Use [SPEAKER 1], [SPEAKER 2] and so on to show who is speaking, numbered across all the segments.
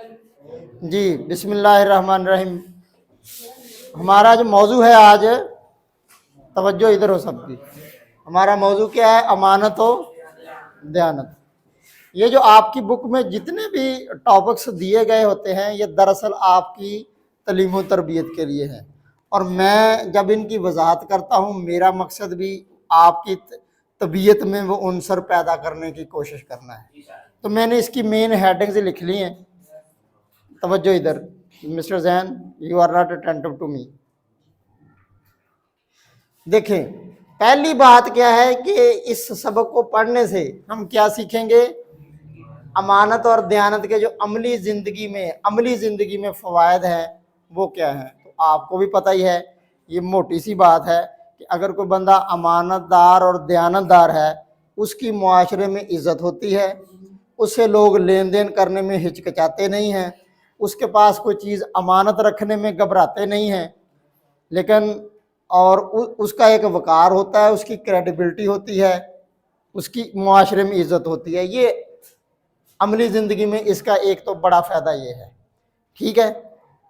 [SPEAKER 1] جی بسم اللہ الرحمن الرحیم. ہمارا جو موضوع ہے آج، توجہ ادھر ہو سب کی. ہمارا موضوع کیا ہے؟ امانت و دیانت. یہ جو آپ کی بک میں جتنے بھی ٹاپکس دیے گئے ہوتے ہیں، یہ دراصل آپ کی تعلیم و تربیت کے لیے ہے. اور میں جب ان کی وضاحت کرتا ہوں، میرا مقصد بھی آپ کی طبیعت میں وہ عنصر پیدا کرنے کی کوشش کرنا ہے. تو میں نے اس کی مین ہیڈنگز لکھ لی ہیں. توجہ ادھر. Mister Zain, you are not attentive to me. دیکھیں، پہلی بات کیا ہے کہ اس سبق کو پڑھنے سے ہم کیا سیکھیں گے؟ امانت اور دیانت کے جو عملی زندگی میں فوائد ہیں وہ کیا ہیں. تو آپ کو بھی پتہ ہی ہے، یہ موٹی سی بات ہے کہ اگر کوئی بندہ امانت دار اور دیانت دار ہے، اس کی معاشرے میں عزت ہوتی ہے، اس سے لوگ لین دین کرنے میں ہچکچاتے نہیں ہیں، اس کے پاس کوئی چیز امانت رکھنے میں گھبراتے نہیں ہیں. لیکن اور اس کا ایک وقار ہوتا ہے، اس کی کریڈیبلٹی ہوتی ہے، اس کی معاشرے میں عزت ہوتی ہے. یہ عملی زندگی میں اس کا ایک تو بڑا فائدہ یہ ہے. ٹھیک ہے.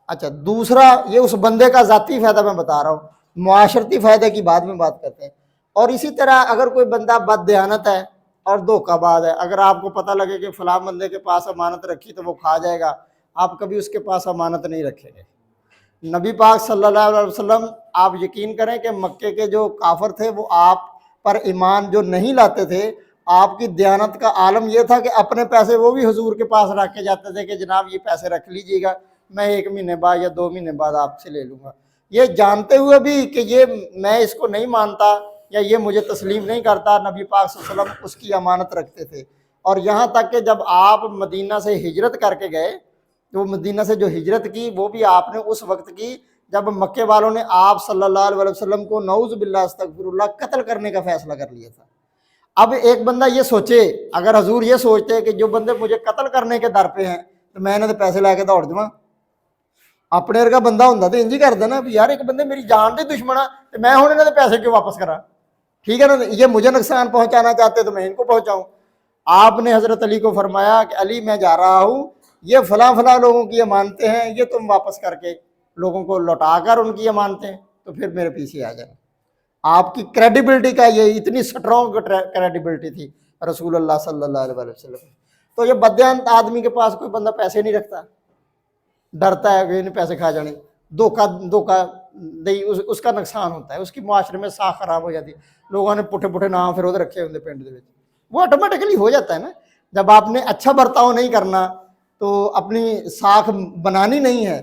[SPEAKER 1] اچھا، دوسرا یہ اس بندے کا ذاتی فائدہ میں بتا رہا ہوں، معاشرتی فائدے کی بعد میں بات کرتے ہیں. اور اسی طرح اگر کوئی بندہ بد دیانت ہے اور دھوکہ باز ہے، اگر آپ کو پتہ لگے کہ فلاں بندے کے پاس امانت رکھی تو وہ کھا جائے گا، آپ کبھی اس کے پاس امانت نہیں رکھیں گے. نبی پاک صلی اللہ علیہ وسلم، آپ یقین کریں کہ مکے کے جو کافر تھے وہ آپ پر ایمان جو نہیں لاتے تھے، آپ کی دیانت کا عالم یہ تھا کہ اپنے پیسے وہ بھی حضور کے پاس رکھ کے جاتے تھے کہ جناب یہ پیسے رکھ لیجئے گا، میں 1 مہینے بعد یا 2 مہینے بعد آپ سے لے لوں گا. یہ جانتے ہوئے بھی کہ یہ میں اس کو نہیں مانتا یا یہ مجھے تسلیم نہیں کرتا، نبی پاک صلی اللہ علیہ وسلم اس کی امانت رکھتے تھے. اور یہاں تک کہ جب آپ مدینہ سے ہجرت کر کے گئے، تو مدینہ سے جو ہجرت کی وہ بھی آپ نے اس وقت کی جب مکے والوں نے آپ صلی اللہ علیہ وسلم کو نعوذ باللہ استغفر اللہ قتل کرنے کا فیصلہ کر لیا تھا. اب ایک بندہ یہ سوچے، اگر حضور یہ سوچتے کہ جو بندے مجھے قتل کرنے کے در پہ ہیں تو میں نے تو پیسے لے کے دوڑ جاواں، اپنے ورگا بندہ ہوندا تو انج ہی کر دینا بھی یار ایک بندے میری جان دے دشمن آ تو میں ہن انہاں دے پیسے کیوں واپس کراں. ٹھیک ہے نا، یہ مجھے نقصان پہنچانا چاہتے تو میں ان کو پہنچاؤں. آپ نے حضرت علی کو فرمایا کہ علی میں جا رہا ہوں، یہ فلاں فلاں لوگوں کی امانتیں ہیں، یہ تم واپس کر کے لوگوں کو لوٹا کر ان کی امانتیں تو پھر میرے پیچھے آ جائیں. آپ کی کریڈیبلٹی کا یہ اتنی سٹرونگ کریڈیبلٹی تھی رسول اللہ صلی اللہ علیہ وسلم. تو یہ بدیانت آدمی کے پاس کوئی بندہ پیسے نہیں رکھتا، ڈرتا ہے کہ انہیں پیسے کھا جانے، دھوکہ دئی اس کا نقصان ہوتا ہے، اس کی معاشرے میں ساکھ خراب ہو جاتی ہے. لوگوں نے پٹھے نام پھر ادھر رکھے ہوتے پنڈ دے، وہ آٹومیٹکلی ہو جاتا ہے نا. جب آپ نے اچھا برتاؤ نہیں کرنا تو اپنی ساکھ بنانی نہیں ہے.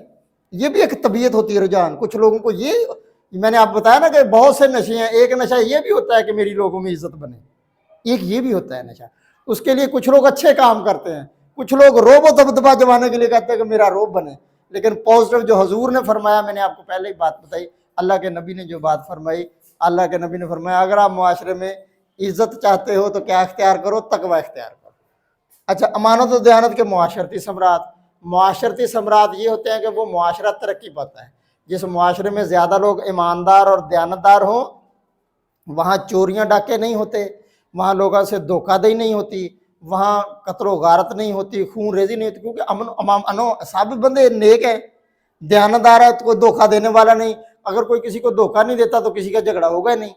[SPEAKER 1] یہ بھی ایک طبیعت ہوتی ہے، رجحان. کچھ لوگوں کو یہ میں نے آپ بتایا نا کہ بہت سے نشے ہیں، ایک نشہ یہ بھی ہوتا ہے کہ میری لوگوں میں عزت بنے، ایک یہ بھی ہوتا ہے نشہ. اس کے لیے کچھ لوگ اچھے کام کرتے ہیں، کچھ لوگ روب و دبدبا جمانے کے لیے کہتے ہیں کہ میرا روب بنے. لیکن پازیٹیو جو حضور نے فرمایا، میں نے آپ کو پہلے ہی بات بتائی، اللہ کے نبی نے جو بات فرمائی، اللہ کے نبی نے فرمایا اگر آپ معاشرے میں عزت چاہتے ہو تو کیا اختیار کرو؟ تقوی اختیار کرو. اچھا، امانت و دیانت کے معاشرتی ثمرات یہ ہوتے ہیں کہ وہ معاشرہ ترقی پاتا ہے. جس معاشرے میں زیادہ لوگ ایماندار اور دیانتدار ہوں، وہاں چوریاں ڈاکے نہیں ہوتے، وہاں لوگوں سے دھوکہ دہی نہیں ہوتی، وہاں قتل و غارت نہیں ہوتی، خون ریزی نہیں ہوتی، کیونکہ سب بندے نیک ہیں، دیانتدار ہے تو کوئی دھوکہ دینے والا نہیں. اگر کوئی کسی کو دھوکہ نہیں دیتا تو کسی کا جھگڑا ہوگا نہیں.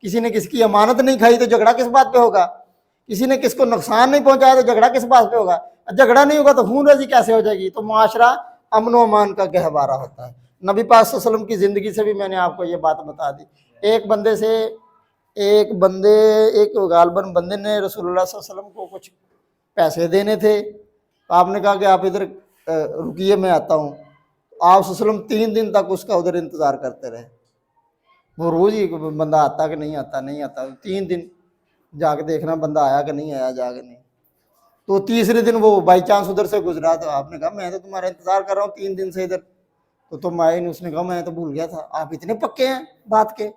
[SPEAKER 1] کسی نے کسی کی امانت نہیں کھائی تو جھگڑا کس بات پہ ہوگا؟ کسی نے کس کو نقصان نہیں پہنچایا تو جھگڑا کس بات پہ ہوگا؟ جھگڑا نہیں ہوگا تو خون ریزی کیسے ہو جائے گی؟ تو معاشرہ امن و امان کا گہوارہ ہوتا ہے. نبی پاک صلی اللہ علیہ وسلم کی زندگی سے بھی میں نے آپ کو یہ بات بتا دی. ایک غالباً بندے نے رسول اللہ صلی اللہ علیہ وسلم کو کچھ پیسے دینے تھے. آپ نے کہا کہ آپ ادھر رکیے میں آتا ہوں. آپ صلی اللہ علیہ وسلم 3 دن تک اس کا ادھر انتظار کرتے رہے. وہ روز ہی بندہ آتا کہ نہیں آتا 3 دن جا کے دیکھنا بندہ آیا کہ نہیں آیا، جا کے نہیں. تو تیسرے دن وہ بائی چانس ادھر سے گزرا تو آپ نے کہا میں تو تمہارا انتظار کر رہا ہوں 3 دن سے ادھر، تو تم آئے نہیں. اس نے کہا میں تو بھول گیا تھا. آپ اتنے پکے ہیں بات کے.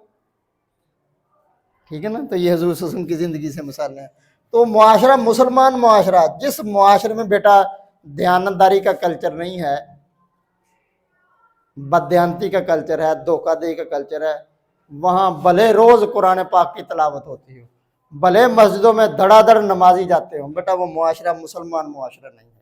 [SPEAKER 1] ٹھیک ہے نا. تو یہ حضور صلی اللہ علیہ وسلم کی زندگی سے مثالیں ہیں. تو معاشرہ، مسلمان معاشرہ، جس معاشرے میں بیٹا دیانتداری کا کلچر نہیں ہے، بددیانتی کا کلچر ہے، دھوکہ دہی کا کلچر ہے، وہاں بھلے روز قرآن پاک کی تلاوت ہوتی ہو، بھلے مسجدوں میں دھڑا دھڑ نمازی جاتے ہوں، بیٹا وہ معاشرہ مسلمان معاشرہ نہیں ہے.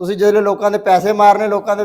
[SPEAKER 1] ਤੁਸੀਂ ਜਿਹੜੇ ਲੋਕਾਂ ਦੇ ਪੈਸੇ ਮਾਰਨੇ, ਲੋਕਾਂ ਦੇ